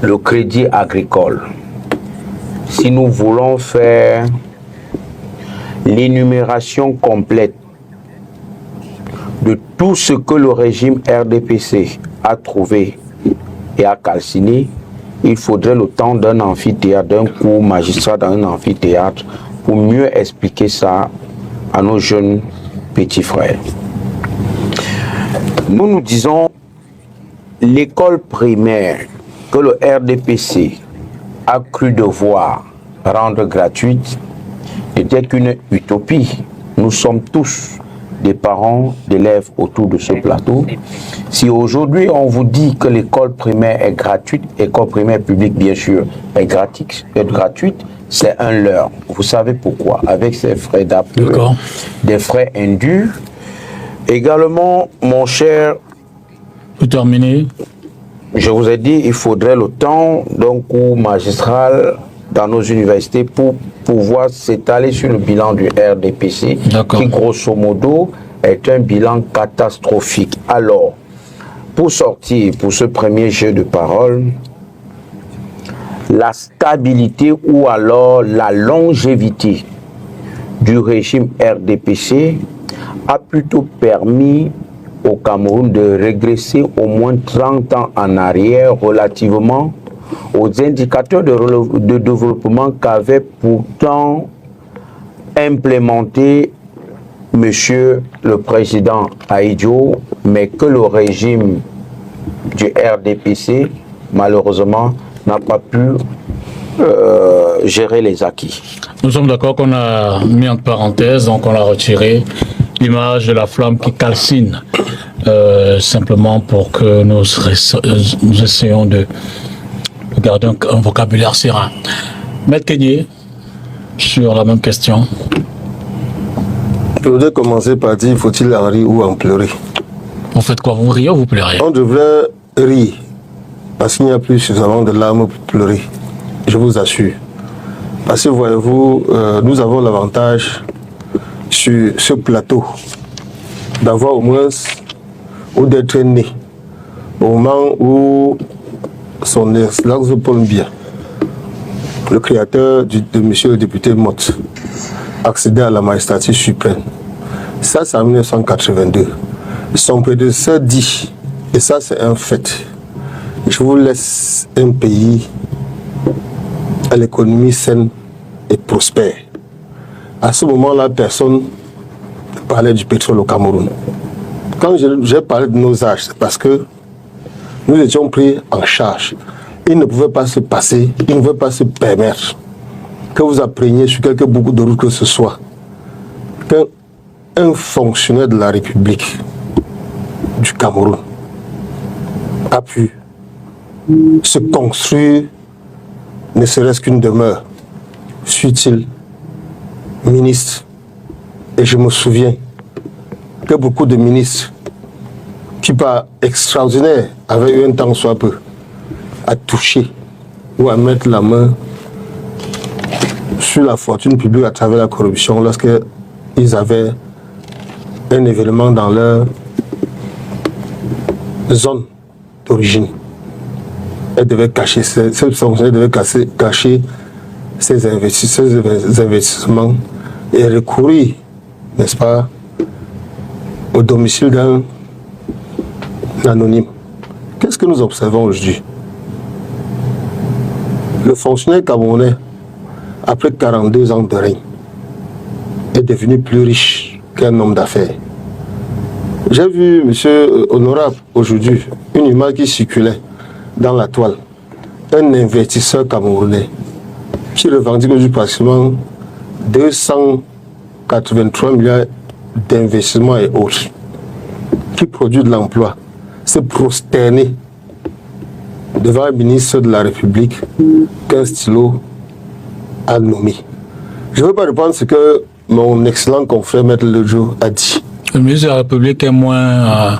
le crédit agricole. Si nous voulons faire l'énumération complète de tout ce que le régime RDPC a trouvé et a calciné, il faudrait le temps d'un amphithéâtre, d'un cours magistral dans un amphithéâtre pour mieux expliquer ça à nos jeunes petits frères. Nous disons l'école primaire que le RDPC a cru devoir rendre gratuite n'était qu'une utopie. Nous sommes tous des parents d'élèves autour de ce plateau. Si aujourd'hui on vous dit que l'école primaire est gratuite, l'école primaire publique bien sûr est gratuite, c'est un leurre. Vous savez pourquoi? Avec ces frais d'appui, des frais indus. Également, mon cher... Pour terminer, je vous ai dit, il faudrait le temps d'un cours magistral dans nos universités pour pouvoir s'étaler sur le bilan du RDPC, qui grosso modo est un bilan catastrophique. Alors, pour sortir, pour ce premier jeu de parole, la stabilité ou alors la longévité du régime RDPC a plutôt permis au Cameroun de régresser au moins 30 ans en arrière relativement aux indicateurs de développement qu'avait pourtant implémenté Monsieur le Président Ahidjo, mais que le régime du RDPC, malheureusement, n'a pas pu gérer les acquis. Nous sommes d'accord qu'on a mis en parenthèse, donc on a retiré l'image de la flamme qui calcine, simplement pour que nous essayons de garder un vocabulaire serein. Maître Kenyé, sur la même question. Je voudrais commencer par dire, faut-il en rire ou en pleurer? Vous faites quoi? Vous riez ou vous pleurez? On devrait rire, parce qu'il n'y a plus suffisamment de larmes pour pleurer, je vous assure. Parce que voyez-vous, nous avons l'avantage sur ce plateau d'avoir au moins, ou d'être né, au moment où son excellence Paul Biya, le créateur de monsieur le député Motte, accédait à la magistrature suprême. Ça, c'est en 1982. Son prédécesseur dit, et ça c'est un fait, je vous laisse un pays à l'économie saine et prospère. À ce moment-là, personne ne parlait du pétrole au Cameroun. Quand j'ai parlé de nos âges, c'est parce que nous étions pris en charge. Il ne pouvait pas se passer, il ne pouvait pas se permettre que vous appreniez sur quelque bout de route que ce soit qu'un fonctionnaire de la République du Cameroun a pu se construire ne serait-ce qu'une demeure, fut-il ministre. Et je me souviens que beaucoup de ministres qui par extraordinaire avaient eu un temps soit peu à toucher ou à mettre la main sur la fortune publique à travers la corruption lorsqu'ils avaient un événement dans leur zone d'origine. Elle devait cacher, cette fonctionnaire devait cacher ses investissements et recourir, n'est-ce pas, au domicile d'un anonyme. Qu'est-ce que nous observons aujourd'hui? Le fonctionnaire camerounais, après 42 ans de règne, est devenu plus riche qu'un homme d'affaires. J'ai vu, monsieur Honorable, aujourd'hui, une image qui circulait dans la toile. Un investisseur camerounais qui revendique aujourd'hui pratiquement 283 milliards d'investissements et autres, qui produit de l'emploi, s'est prosterné devant un ministre de la République qu'un stylo a nommé. Je ne veux pas répondre à ce que mon excellent confrère Maître Lejo a dit. Le ministre de la République est moins,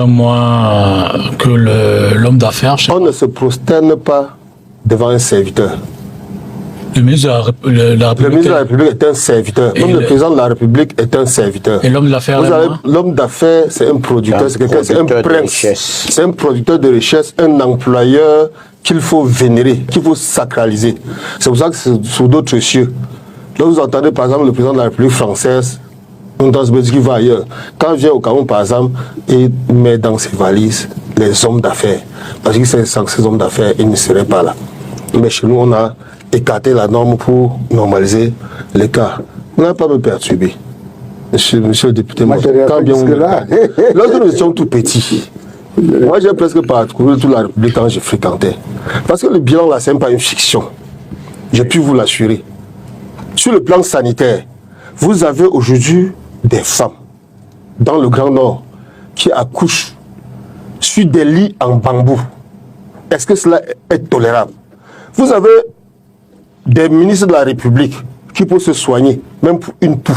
moins que l'homme d'affaires. On ne se prosterne pas devant un serviteur. Le ministre de la République. Le ministre de la République est un serviteur. Même le président de la République est un serviteur. Et l'homme d'affaires, l'homme d'affaires, c'est un producteur, c'est quelqu'un, c'est un prince. C'est un producteur de richesse, un employeur qu'il faut vénérer, qu'il faut sacraliser. C'est pour ça que c'est sur d'autres cieux. Là, vous entendez par exemple le président de la République française, qui va ailleurs. Quand il vient au Cameroun, par exemple, il met dans ses valises les hommes d'affaires. Parce que sans ces hommes d'affaires, ils ne seraient pas là. Mais chez nous, on a écarté la norme pour normaliser les cas. Vous n'allez pas me perturber, monsieur le député. Quand bien vous lorsque nous étions tout petits, moi j'ai presque parcouru toute la République quand je fréquentais. Parce que le bilan là, ce n'est pas une fiction. J'ai pu vous l'assurer. Sur le plan sanitaire, vous avez aujourd'hui des femmes dans le Grand Nord qui accouchent sur des lits en bambou. Est-ce que cela est tolérable? Vous avez des ministres de la République qui, pour se soigner, même pour une toux,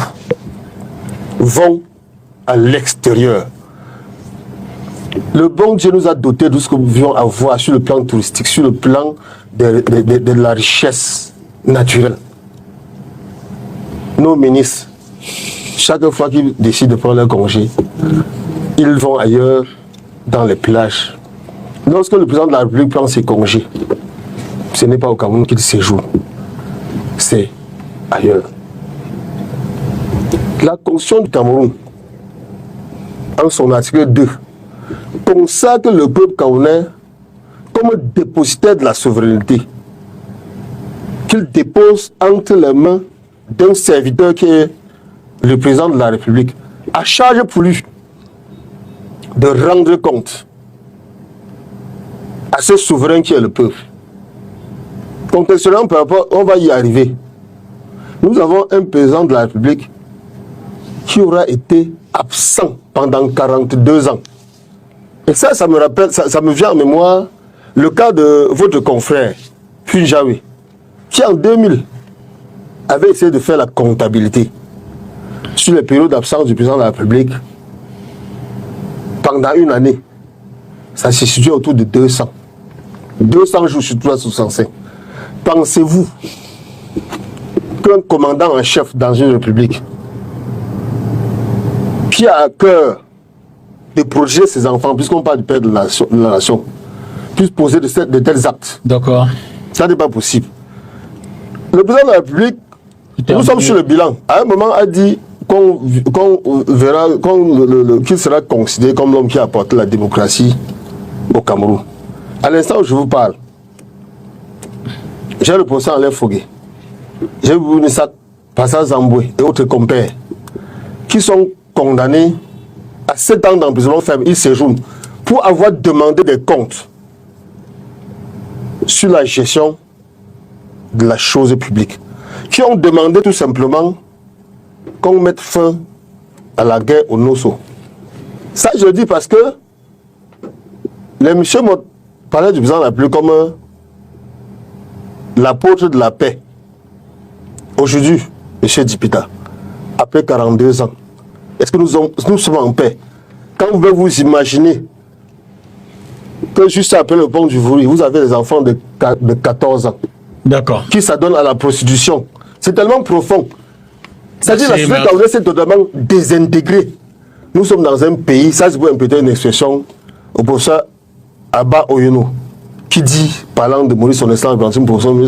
vont à l'extérieur. Le bon Dieu nous a doté de ce que nous pouvions avoir sur le plan touristique, sur le plan de la richesse naturelle. Nos ministres, chaque fois qu'ils décident de prendre leur congé, ils vont ailleurs dans les plages. Lorsque le président de la République prend ses congés, ce n'est pas au Cameroun qu'il séjourne, c'est ailleurs. La Constitution du Cameroun, en son article 2, consacre le peuple camerounais comme dépositaire de la souveraineté, qu'il dépose entre les mains d'un serviteur qui est le président de la République, à charge pour lui de rendre compte à ce souverain qui est le peuple. Contextuellement, par rapport, on va y arriver. Nous avons un président de la République qui aura été absent pendant 42 ans. Et ça me rappelle, ça me vient en mémoire le cas de votre confrère, Funjawe, qui en 2000 avait essayé de faire la comptabilité sur les périodes d'absence du président de la République pendant une année. Ça se situe autour de 200. 200 jours sur 365. Pensez-vous qu'un commandant en chef dans une république qui a à cœur de protéger ses enfants, puisqu'on parle du père de la nation, puisse poser de tels actes? D'accord. Ça n'est pas possible. Le président de la République, nous sommes sur le bilan. À un moment, a dit qu'on verra qu'il sera considéré comme l'homme qui a apporté la démocratie au Cameroun. À l'instant où je vous parle, j'ai le procès en l'air Fogué, j'ai vu Nissa Passa Zamboué et autres compères qui sont condamnés à 7 ans d'emprisonnement ferme. Ils séjournent pour avoir demandé des comptes sur la gestion de la chose publique, qui ont demandé tout simplement qu'on mette fin à la guerre au Nosso. Ça, je le dis parce que les messieurs m'ont parlé du président de la République comme l'apôtre de la paix. Aujourd'hui, M. Dipita, après 42 ans, est-ce que nous sommes en paix? Quand vous pouvez vous imaginer que juste après le pont du Vouri, vous avez des enfants de 14 ans qui s'adonnent à la prostitution. C'est tellement profond. C'est-à-dire que la société camerounaise est totalement désintégrée. Nous sommes dans un pays, ça c'est pour imputer une expression au professeur Abba Oyono, qui dit, parlant de Maurice son excellence,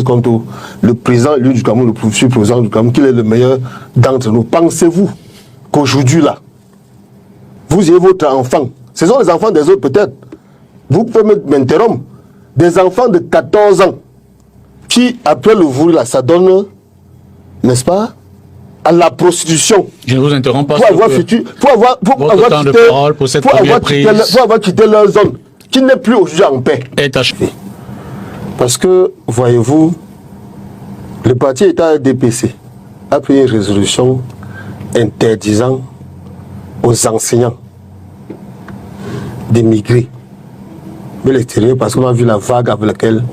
contre le président élu du Cameroun, le futur président du Cameroun, qu'il est le meilleur d'entre nous. Pensez-vous qu'aujourd'hui là, vous ayez votre enfant, ce sont les enfants des autres peut-être, vous pouvez m'interrompre, des enfants de 14 ans qui, après le voulu là, ça donne, n'est-ce pas, à la prostitution. Je ne vous interromps pas. Pour avoir quitté leur zone, qui n'est plus aujourd'hui en paix. Parce que, voyez-vous, le parti État RDPC a pris une résolution interdisant aux enseignants d'émigrer de l'extérieur, parce qu'on a vu la vague avec laquelle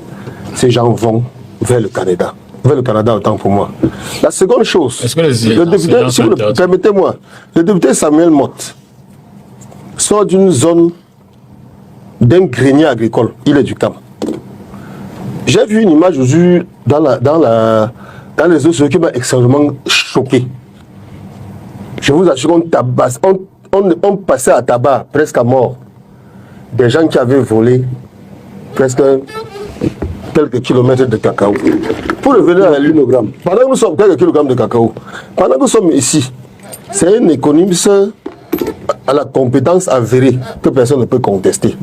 ces gens vont vers le Canada. Vers le Canada autant pour moi. La seconde chose, le député, permettez-moi, le député Samuel Motte sort d'une zone d'un grenier agricole. Il est du Cam. J'ai vu une image aujourd'hui dans dans les réseaux sociaux qui m'a extrêmement choqué. Je vous assure qu'on tabasse, on passait à tabac presque à mort. Des gens qui avaient volé presque quelques kilomètres de cacao. Pour revenir à l'unogramme, pendant que nous sommes quelques kilogrammes de cacao, pendant que nous sommes ici, c'est un économiste à la compétence avérée que personne ne peut contester.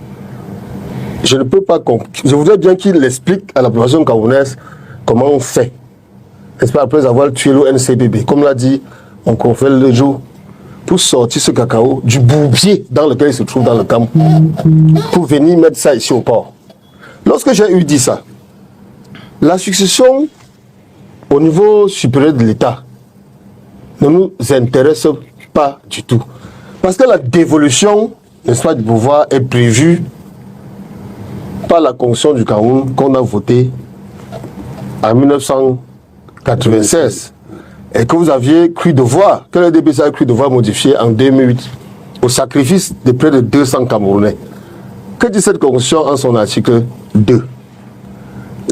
Je ne peux pas. Je voudrais bien qu'il explique à la population camerounaise comment on fait. N'est-ce pas, après avoir tué l'ONCBB, comme l'a dit mon confrère le jour, pour sortir ce cacao du bourbier dans lequel il se trouve dans le camp, pour venir mettre ça ici au port. Lorsque j'ai eu dit ça, la succession au niveau supérieur de l'État ne nous intéresse pas du tout. Parce que la dévolution, n'est-ce pas, du pouvoir est prévue par la Constitution du Cameroun qu'on a votée en 1996 et que vous aviez cru devoir, que le DPC a cru devoir modifier en 2008 au sacrifice de près de 200 Camerounais. Que dit cette Constitution en son article 2?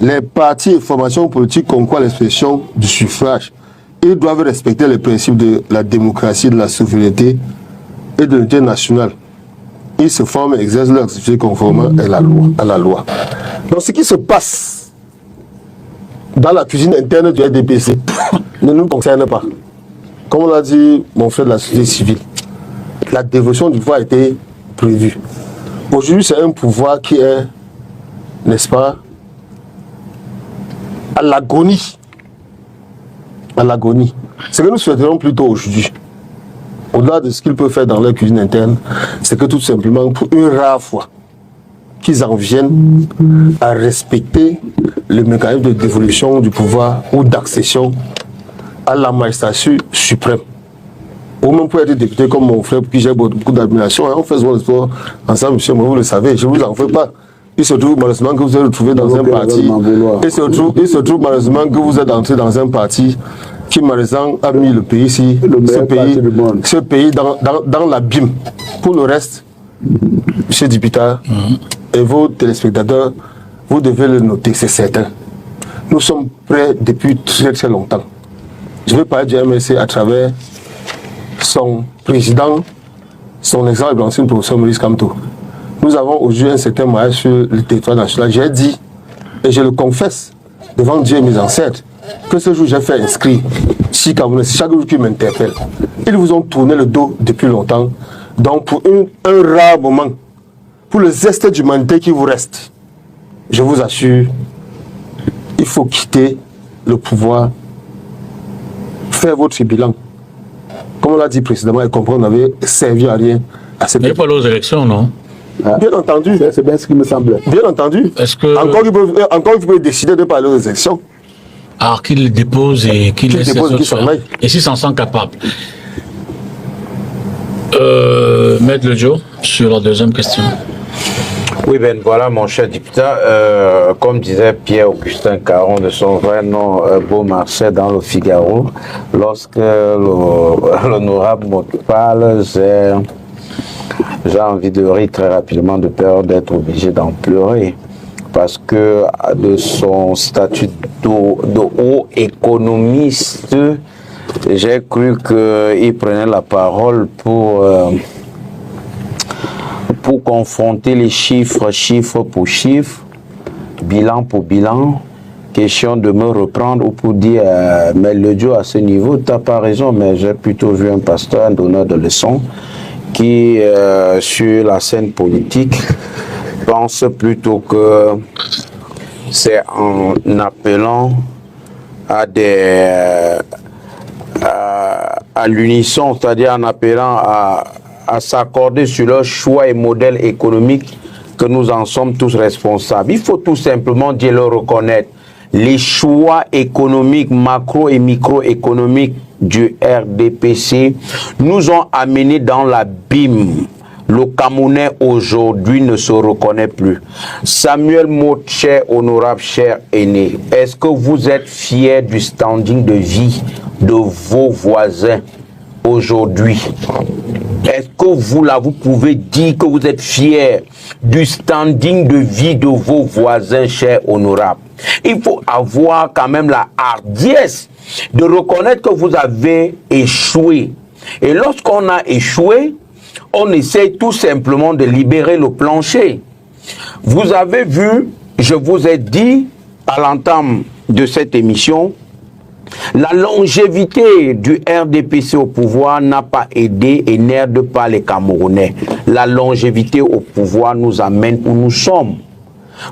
Les partis et formations politiques concourent à l'expression du suffrage. Ils doivent respecter les principes de la démocratie, de la souveraineté et de l'unité nationale. Ils se forment et exercent leur activité conformément à la loi. Donc ce qui se passe dans la cuisine interne du RDPC ne nous concerne pas. Comme on l'a dit mon frère de la société civile, la dévolution du pouvoir a été prévue. Aujourd'hui, c'est un pouvoir qui est, n'est-ce pas, à l'agonie. À l'agonie. Ce que nous souhaiterions plutôt aujourd'hui, au-delà de ce qu'ils peuvent faire dans leur cuisine interne, c'est que tout simplement, pour une rare fois, qu'ils en viennent à respecter le mécanisme de dévolution du pouvoir ou d'accession à la magistrature suprême. Ou même pour être député comme mon frère, pour qui j'ai beaucoup d'admiration, on fait souvent le sport ensemble, monsieur, mais vous le savez, je ne vous en fais pas. Il se trouve malheureusement que vous êtes retrouvé dans un parti. Il se trouve malheureusement que vous êtes entré dans un parti qui malheureusement a mis le pays ici, ce pays dans l'abîme. Pour le reste, monsieur Dipita et vos téléspectateurs, vous devez le noter, c'est certain. Nous sommes prêts depuis très très longtemps. Je vais parler du MLC à travers son président, son exemple, l'ancien professeur Maurice Kamto. Nous avons aujourd'hui un certain mariage sur le territoire national. J'ai dit, et je le confesse, devant Dieu et mes ancêtres, que ce jour j'ai fait inscrire, si Camerounais, chaque jour qui m'interpelle, ils vous ont tourné le dos depuis longtemps. Donc pour un rare moment, pour le zeste d'humanité qui vous reste, je vous assure, il faut quitter le pouvoir, faire votre bilan. Comme on l'a dit précédemment, et comprendre, on n'avait servi à rien à cette époque. Il n'y a pas aux élections, non? Bien entendu. C'est bien ce qui me semble. Bien entendu. Est-ce que... Encore, vous pouvez décider de parler aux élections. Alors qu'il dépose et qu'il laisse les autres faire. Et s'ils s'en sont capables. Maître Lejo, sur la deuxième question. Oui, ben voilà, mon cher député. Comme disait Pierre-Augustin Caron de son vrai nom, Beaumarchais, dans le Figaro, lorsque l'honorable me parle, j'ai envie de rire très rapidement de peur d'être obligé d'en pleurer. Parce que de son statut de haut économiste, j'ai cru qu'il prenait la parole pour confronter les chiffre pour chiffre, bilan pour bilan, question de me reprendre ou pour dire mais le Dieu à ce niveau, tu n'as pas raison, mais j'ai plutôt vu un pasteur, un donneur de leçons, qui, sur la scène politique, pense plutôt que c'est en appelant à l'unisson, c'est-à-dire en appelant à s'accorder sur leur choix et modèle économique que nous en sommes tous responsables. Il faut tout simplement dire le reconnaître. Les choix économiques, macro et microéconomiques du RDPC nous ont amenés dans l'abîme. Le Camerounais aujourd'hui ne se reconnaît plus. Samuel Motte, cher honorable, cher aîné, est-ce que vous êtes fiers du standing de vie de vos voisins aujourd'hui? Est-ce que vous, là, vous pouvez dire que vous êtes fiers du standing de vie de vos voisins, chers honorables. Il faut avoir quand même la hardiesse de reconnaître que vous avez échoué. Et lorsqu'on a échoué, on essaie tout simplement de libérer le plancher. Vous avez vu, je vous ai dit à l'entame de cette émission, la longévité du RDPC au pouvoir n'a pas aidé et n'aide pas les Camerounais. La longévité au pouvoir nous amène où nous sommes.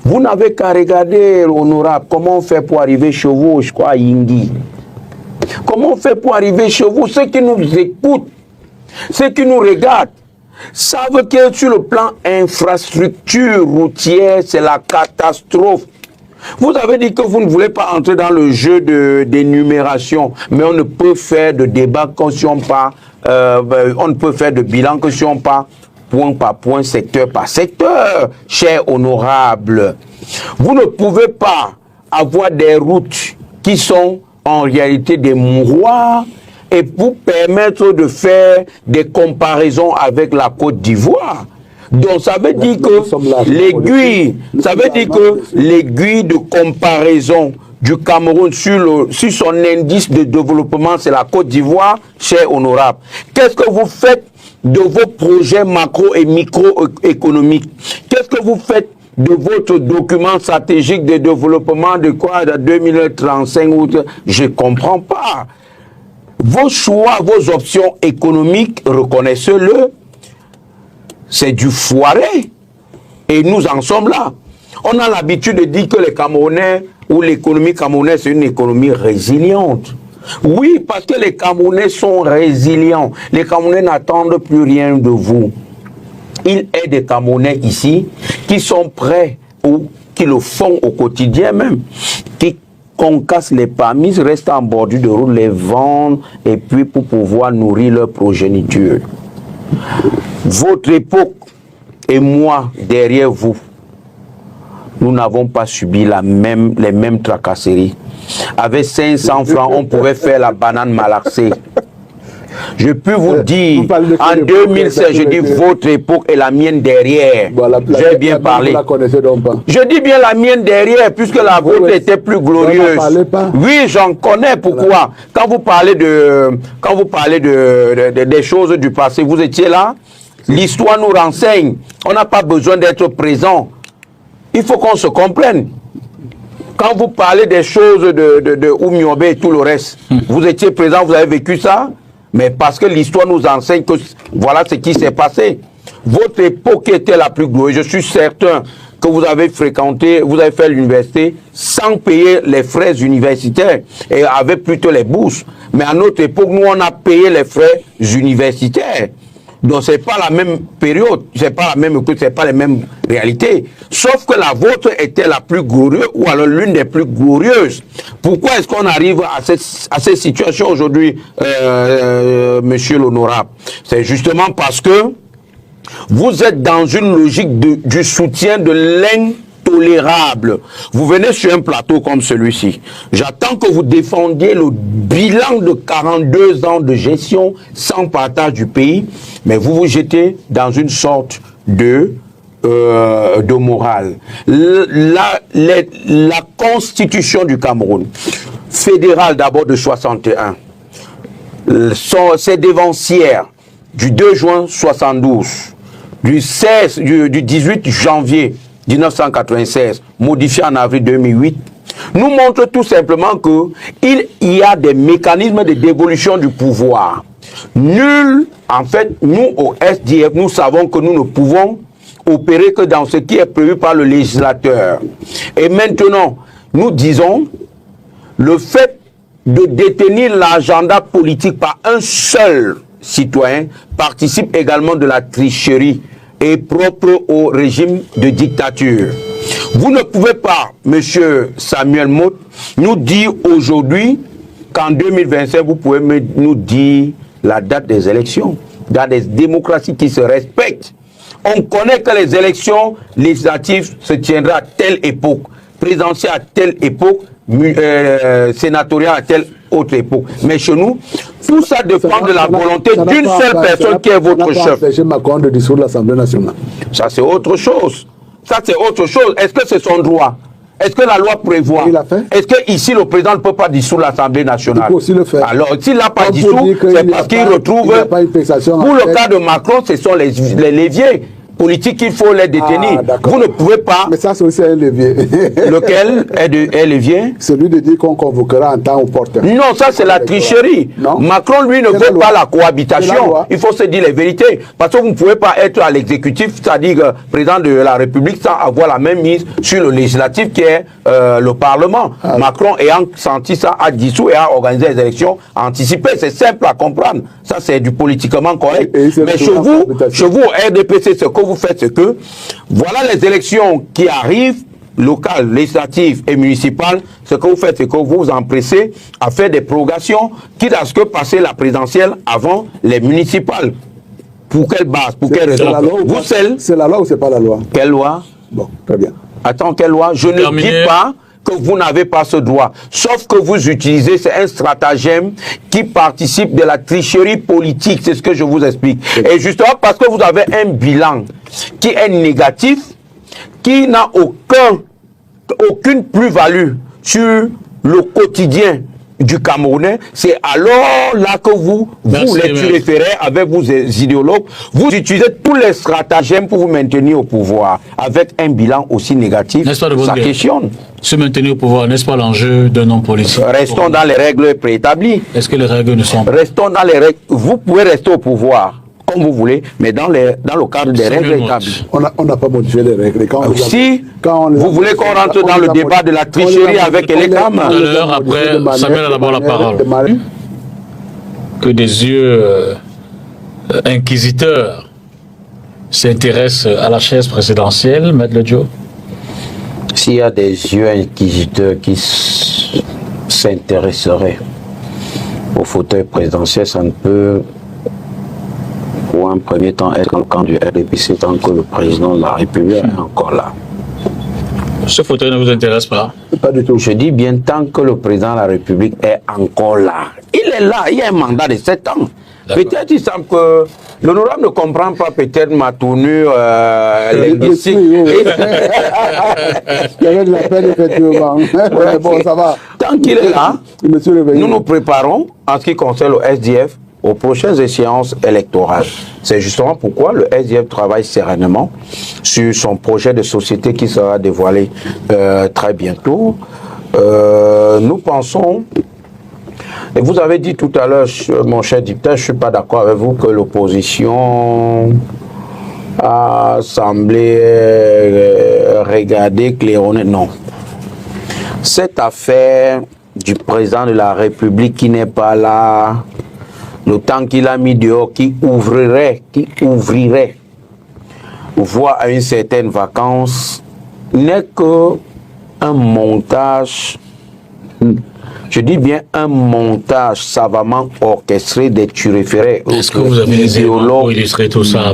Vous n'avez qu'à regarder, honorable, comment on fait pour arriver chez vous, je crois, à Yingui. Comment on fait pour arriver chez vous? Ceux qui nous écoutent, ceux qui nous regardent, savent que sur le plan infrastructure routière, c'est la catastrophe. Vous avez dit que vous ne voulez pas entrer dans le jeu d'énumération, mais on ne peut faire de débat que si on pas, on ne peut faire de bilan que si on pas point par point, secteur par secteur, chers honorables. Vous ne pouvez pas avoir des routes qui sont en réalité des mouroirs et vous permettre de faire des comparaisons avec la Côte d'Ivoire. Donc ça veut dire que l'aiguille, l'aiguille de comparaison du Cameroun sur son indice de développement, c'est la Côte d'Ivoire, cher honorable. Qu'est-ce que vous faites de vos projets macro et microéconomiques? Qu'est-ce que vous faites de votre document stratégique de développement de quoi, de 2035 ou je ne comprends pas. Vos choix, vos options économiques, reconnaissez-le, c'est du foiré. Et nous en sommes là. On a l'habitude de dire que les Camerounais ou l'économie camerounaise, c'est une économie résiliente. Oui, parce que les Camerounais sont résilients. Les Camerounais n'attendent plus rien de vous. Il y a des Camerounais ici qui sont prêts ou qui le font au quotidien même, qui concassent les parmis, restent en bordure de route, les vendent et puis pour pouvoir nourrir leur progéniture. Votre époque et moi derrière vous, nous n'avons pas subi les mêmes tracasseries. Avec 500 francs, on pouvait faire la banane malaxée. Je peux vous dire, en 2016, je dis votre époque et la mienne derrière. Bon, j'ai bien parlé. Je dis bien la mienne derrière, puisque la vôtre était plus glorieuse. Oui, j'en connais pourquoi. Quand vous parlez des choses du passé, vous étiez là. L'histoire nous renseigne. On n'a pas besoin d'être présent. Il faut qu'on se comprenne. Quand vous parlez des choses de Oumiobe et tout le reste, vous étiez présent, vous avez vécu ça. Mais parce que l'histoire nous enseigne que voilà ce qui s'est passé. Votre époque était la plus glorieuse. Je suis certain que vous avez fréquenté, vous avez fait l'université sans payer les frais universitaires et avec plutôt les bourses. Mais à notre époque, nous, on a payé les frais universitaires. Donc, c'est pas la même période, c'est pas la même, c'est pas les mêmes réalités. Sauf que la vôtre était la plus glorieuse, ou alors l'une des plus glorieuses. Pourquoi est-ce qu'on arrive à cette situation aujourd'hui, monsieur l'honorable? C'est justement parce que vous êtes dans une logique du soutien de l'intolérable. Vous venez sur un plateau comme celui-ci. J'attends que vous défendiez le bilan de 42 ans de gestion sans partage du pays, mais vous vous jetez dans une sorte de morale. La constitution du Cameroun, fédérale d'abord de 61, ses dévancières du 2 juin 72, du 18 janvier 1996, modifié en avril 2008, nous montre tout simplement qu'il y a des mécanismes de dévolution du pouvoir. Nul, en fait, nous au SDF, nous savons que nous ne pouvons opérer que dans ce qui est prévu par le législateur. Et maintenant, nous disons, le fait de détenir l'agenda politique par un seul citoyen participe également de la tricherie et propre au régime de dictature. Vous ne pouvez pas, monsieur Samuel Motte, nous dire aujourd'hui qu'en 2025, vous pouvez nous dire la date des élections. Dans des démocraties qui se respectent, on connaît que les élections législatives se tiendront à telle époque, présidentielles à telle époque, sénatoriales à telle. autre époque. Mais chez nous, tout ça dépend de la volonté d'une seule personne qui est votre chef. Ça Macron de dissoudre l'Assemblée nationale. Ça, c'est autre chose. Ça, c'est autre chose. Est-ce que c'est son droit? Est-ce que la loi prévoit? Est-ce que ici le président ne peut pas dissoudre l'Assemblée nationale? Il peut aussi le faire. Alors, s'il n'a pas dissous, c'est parce qu'il retrouve... Pour le cas de Macron, ce sont les leviers politiques qu'il faut les détenir. Vous ne pouvez pas... Mais ça, c'est aussi un levier. Lequel est levier? Celui de dire qu'on convoquera en temps opportun. Non, ça c'est la tricherie. Non? Macron, lui, ne veut pas la cohabitation. Il faut se dire les vérités. Parce que vous ne pouvez pas être à l'exécutif, c'est-à-dire président de la République, sans avoir la même mise sur le législatif qui est le Parlement. Macron, ayant senti ça, a dissous et a organisé les élections anticipées. C'est simple à comprendre. Ça, c'est du politiquement correct. Mais chez vous, au RDPC, ce que vous faites, c'est que voilà les élections qui arrivent, locales, législatives et municipales. Ce que vous faites, c'est que vous vous empressez à faire des prorogations, quitte à ce que passer la présidentielle avant les municipales. Pour quelle base? Pour quelle raison? C'est la loi ou c'est pas la loi? Quelle loi? Bon, très bien. Attends, quelle loi? Je ne dis pas que vous n'avez pas ce droit. Sauf que vous utilisez, c'est un stratagème qui participe de la tricherie politique. C'est ce que je vous explique. Et justement, parce que vous avez un bilan qui est négatif, qui n'a aucune plus-value sur le quotidien du Camerounais, c'est alors là que vous les référez avec vos idéologues, vous utilisez tous les stratagèmes pour vous maintenir au pouvoir, avec un bilan aussi négatif. Ça questionne. Se maintenir au pouvoir, n'est-ce pas l'enjeu d'un homme politique? Restons dans les règles préétablies. Est-ce que les règles ne sont pas? Restons dans les règles. Vous pouvez rester au pouvoir comme vous voulez, mais dans le cadre des règles établies. On n'a pas modifié les règles. Vous voulez qu'on rentre dans le débat de la tricherie avec les CAM? Tout à l'heure, après, Samuel a d'abord la parole. Que des yeux inquisiteurs s'intéressent à la chaise présidentielle, Maître Ledjo? S'il y a des yeux inquisiteurs qui s'intéresseraient au fauteuil présidentiel, ça ne peut... pour un premier temps être dans le camp du RDPC tant que le président de la République est encore là. Ce fauteuil ne vous intéresse pas? Pas du tout. Je dis bien tant que le président de la République est encore là. Il est là, il y a un mandat de 7 ans. Peut-être il semble que l'honorable ne comprend pas peut-être ma tournure linguistique. Il y avait de la peine effectivement. Bon, ça va. Tant qu'il est là, nous nous préparons en ce qui concerne le SDF aux prochaines échéances électorales. C'est justement pourquoi le SDF travaille sereinement sur son projet de société qui sera dévoilé très bientôt. Nous pensons, et vous avez dit tout à l'heure, mon cher député, je ne suis pas d'accord avec vous que l'opposition a semblé regarder claironner. Non. Cette affaire du président de la République qui n'est pas là, le temps qu'il a mis dehors, qui ouvrirait, voire à une certaine vacance, n'est qu'un montage, je dis bien un montage savamment orchestré des turiférés. Est-ce que vous avez des éléments pour illustrer tout ça,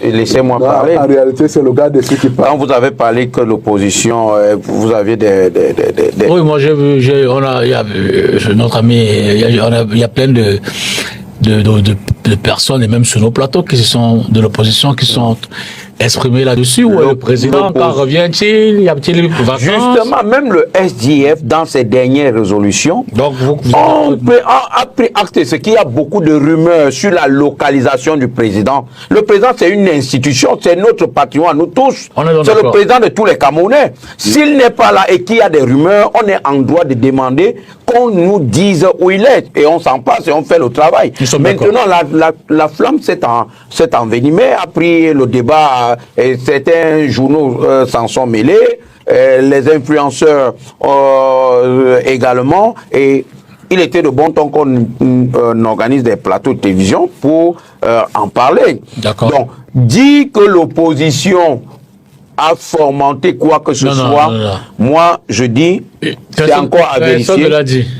Laissez-moi parler. En réalité, c'est le gars de ceux qui parlent. Quand vous avez parlé que l'opposition, vous aviez des... Oui, moi j'ai vu, notre ami, il y a plein de personnes, et même sur nos plateaux, qui sont de l'opposition, qui sont exprimés là-dessus. Ou le président, quand revient-il, y a-t-il vacances? Justement, même le SDF, dans ses dernières résolutions, donc a pris acte de ce qu'il y a beaucoup de rumeurs sur la localisation du président. Le président, c'est une institution, c'est notre patrimoine, nous tous. C'est le président de tous les Camerounais. S'il n'est pas là et qu'il y a des rumeurs, on est en droit de demander qu'on nous dise où il est. Et on s'en passe et on fait le travail. Maintenant, la flamme s'est envenimée, a pris le débat, et certains journaux s'en sont mêlés, les influenceurs également, et il était de bon ton qu'on organise des plateaux de télévision pour en parler. Donc, dire que l'opposition a fomenté quoi que ce soit, moi je dis, c'est encore à vérifier.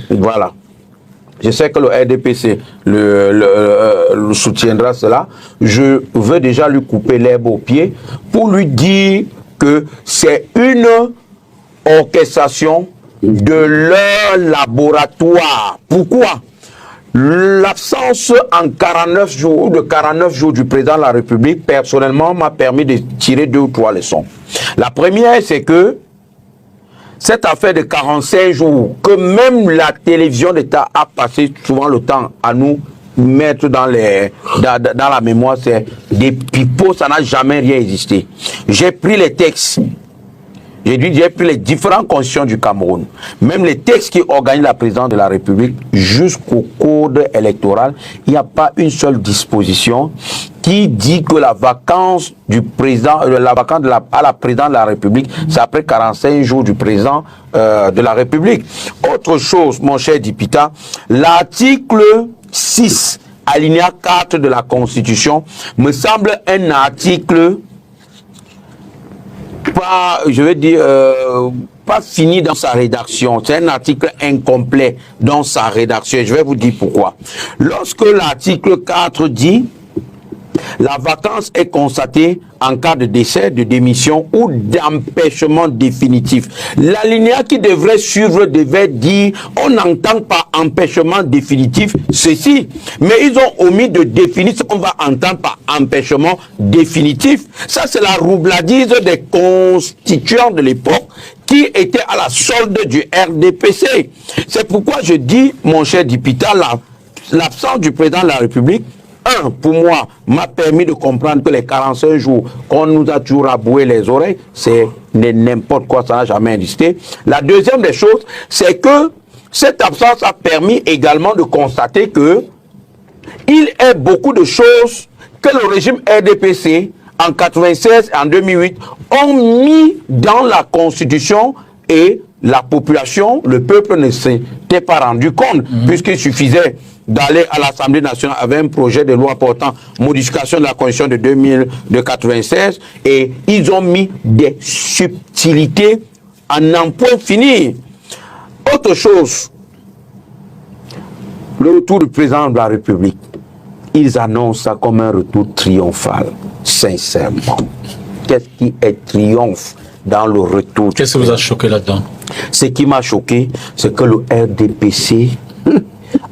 Voilà. Je sais que le RDPC le soutiendra cela. Je veux déjà lui couper l'herbe aux pieds pour lui dire que c'est une orchestration de leur laboratoire. Pourquoi? L'absence en 49 jours ou de 49 jours du président de la République, personnellement, m'a permis de tirer 2 ou 3 leçons. La première, c'est que cette affaire de 45 jours, que même la télévision d'État a passé souvent le temps à nous mettre dans la mémoire, c'est des pipeaux, ça n'a jamais rien existé. J'ai pris les textes. J'ai pris les différentes constitutions du Cameroun, même les textes qui organisent la présidence de la République jusqu'au code électoral. Il n'y a pas une seule disposition qui dit que la vacance du président, à la présidence de la République, c'est après 45 jours du président de la République. Autre chose, mon cher Dipita, l'article 6, alinéa 4 de la Constitution, me semble un article pas, je veux dire, pas fini dans sa rédaction. C'est un article incomplet dans sa rédaction. Je vais vous dire pourquoi. Lorsque l'article 4 dit la vacance est constatée en cas de décès, de démission ou d'empêchement définitif. L'alinéa qui devrait suivre devait dire on n'entend pas empêchement définitif ceci, mais ils ont omis de définir ce qu'on va entendre par empêchement définitif. Ça, c'est la roubladise des constituants de l'époque qui étaient à la solde du RDPC. C'est pourquoi je dis, mon cher Dipita, l'absence du président de la République, pour moi, m'a permis de comprendre que les 45 jours qu'on nous a toujours aboué les oreilles, c'est n'importe quoi, ça n'a jamais existé. La deuxième des choses, c'est que cette absence a permis également de constater que il est beaucoup de choses que le régime RDPC, en 96 et en 2008, ont mis dans la Constitution et la population, le peuple ne s'était pas rendu compte, puisqu'il suffisait d'aller à l'Assemblée nationale avec un projet de loi portant modification de la Constitution de 96 et ils ont mis des subtilités à n'en point finir. Autre chose, le retour du président de la République, ils annoncent ça comme un retour triomphal, sincèrement. Qu'est-ce qui est triomphe dans le retour? Qu'est-ce qui vous a choqué là-dedans? Ce qui m'a choqué, c'est que le RDPC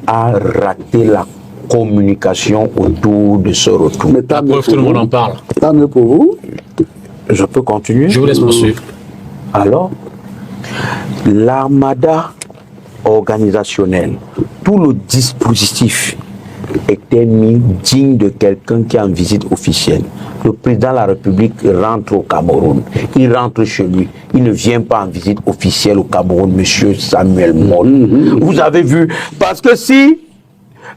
a raté la communication autour de ce retour. La preuve, tout le monde en parle. Tant mieux pour vous. Je peux continuer? Je vous laisse poursuivre. Alors, l'armada organisationnelle, tout le dispositif était mis digne de quelqu'un qui est en visite officielle. Le président de la République rentre au Cameroun. Il rentre chez lui. Il ne vient pas en visite officielle au Cameroun, monsieur Samuel Moll. Vous avez vu? Parce que si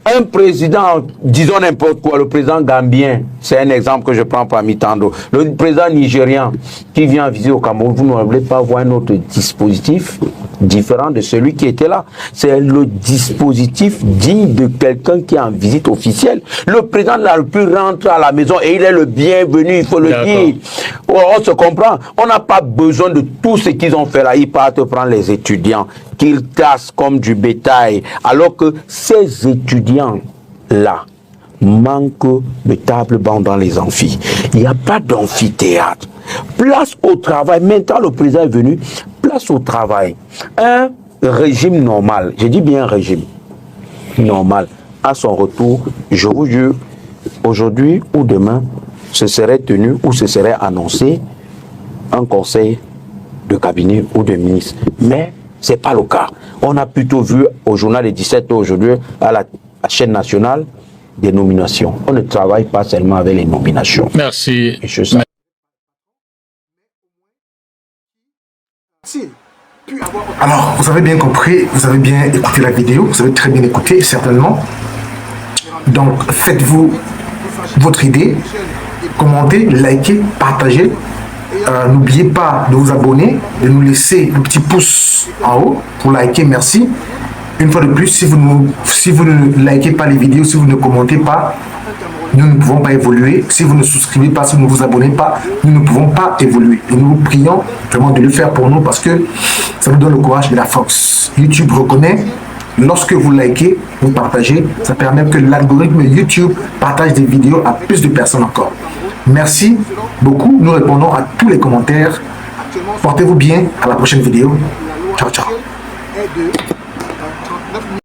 un président, disons n'importe quoi, le président gambien, c'est un exemple que je prends parmi tant d'autres, le président nigérian qui vient en visite au Cameroun, vous ne voulez pas voir un autre dispositif différent de celui qui était là. C'est le dispositif digne de quelqu'un qui est en visite officielle. Le président de la République rentre à la maison et il est le bienvenu, il faut le dire. On se comprend. On n'a pas besoin de tout ce qu'ils ont fait là. Ils partent prendre les étudiants, qu'ils tassent comme du bétail. Alors que ces étudiants-là manquent de table-banc dans les amphis. Il n'y a pas d'amphithéâtre. Place au travail. Maintenant, le président est venu. Place au travail. Un régime normal, je dis bien un régime normal, à son retour, je vous jure, aujourd'hui ou demain, ce serait tenu ou ce serait annoncé un conseil de cabinet ou de ministre. Mais ce n'est pas le cas. On a plutôt vu au journal des 17 heures aujourd'hui, à la chaîne nationale, des nominations. On ne travaille pas seulement avec les nominations. Merci. Alors, vous avez bien compris, vous avez bien écouté la vidéo, vous avez très bien écouté, certainement. Donc, faites-vous votre idée, commentez, likez, partagez. N'oubliez pas de vous abonner, de nous laisser un petit pouce en haut pour liker, merci. Une fois de plus, si vous ne likez pas les vidéos, si vous ne commentez pas, nous ne pouvons pas évoluer. Si vous ne souscrivez pas, si vous ne vous abonnez pas, nous ne pouvons pas évoluer. Et nous vous prions vraiment de le faire pour nous parce que ça nous donne le courage et la force. YouTube reconnaît, lorsque vous likez, vous partagez, ça permet que l'algorithme YouTube partage des vidéos à plus de personnes encore. Merci beaucoup. Nous répondons à tous les commentaires. Portez-vous bien. À la prochaine vidéo. Ciao, ciao. 1, 2.